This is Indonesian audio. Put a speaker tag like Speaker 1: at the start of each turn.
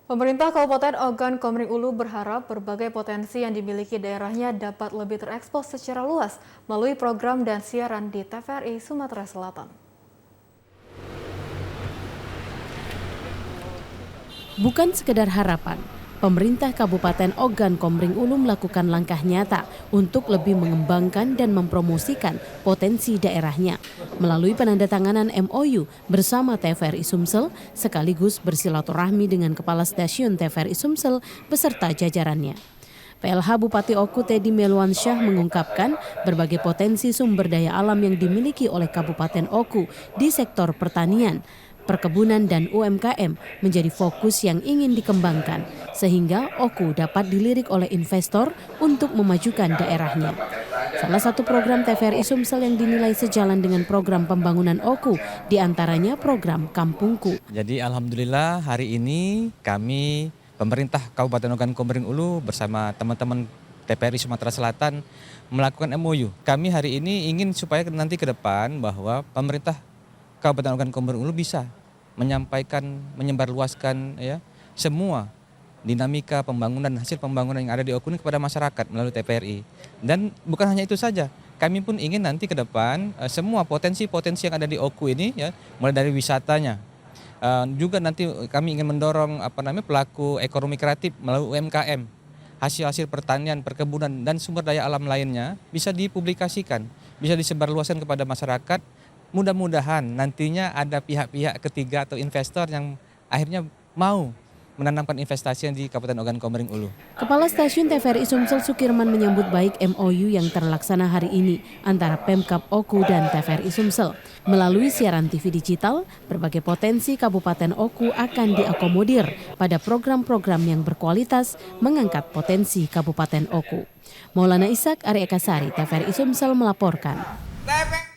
Speaker 1: Pemerintah Kabupaten Ogan Komering Ulu berharap berbagai potensi yang dimiliki daerahnya dapat lebih terekspos secara luas melalui program dan siaran di TVRI Sumatera Selatan.
Speaker 2: Bukan sekedar harapan, pemerintah Kabupaten Ogan Komering Ulu melakukan langkah nyata untuk lebih mengembangkan dan mempromosikan potensi daerahnya melalui penandatanganan MOU bersama TVRI Sumsel sekaligus bersilaturahmi dengan Kepala Stasiun TVRI Sumsel beserta jajarannya. PLH Bupati Oku Teddy Melwansyah mengungkapkan berbagai potensi sumber daya alam yang dimiliki oleh Kabupaten Oku di sektor pertanian, perkebunan dan UMKM menjadi fokus yang ingin dikembangkan sehingga Oku dapat dilirik oleh investor untuk memajukan daerahnya. Salah satu program TVRI Sumsel yang dinilai sejalan dengan program pembangunan Oku diantaranya program Kampungku.
Speaker 3: Jadi alhamdulillah hari ini kami pemerintah Kabupaten Ogan Komering Ulu bersama teman-teman TVRI Sumatera Selatan melakukan MOU. Kami hari ini ingin supaya nanti ke depan bahwa pemerintah Kabupaten Ogan Komering Ulu bisa menyampaikan, menyebarluaskan ya semua dinamika pembangunan, hasil pembangunan yang ada di Oku ini kepada masyarakat melalui TVRI. Dan bukan hanya itu saja, kami pun ingin nanti ke depan semua potensi-potensi yang ada di Oku ini ya, mulai dari wisatanya, juga nanti kami ingin mendorong pelaku ekonomi kreatif melalui UMKM, hasil-hasil pertanian, perkebunan dan sumber daya alam lainnya bisa dipublikasikan, bisa disebarluaskan kepada masyarakat. Mudah-mudahan nantinya ada pihak-pihak ketiga atau investor yang akhirnya mau menanamkan investasi di Kabupaten Ogan Komering Ulu.
Speaker 2: Kepala Stasiun TVRI Sumsel Sukirman menyambut baik MOU yang terlaksana hari ini antara Pemkab Oku dan TVRI Sumsel. Melalui siaran TV digital, berbagai potensi Kabupaten Oku akan diakomodir pada program-program yang berkualitas mengangkat potensi Kabupaten Oku. Maulana Ishak, Arya Kasari, TVRI Sumsel melaporkan.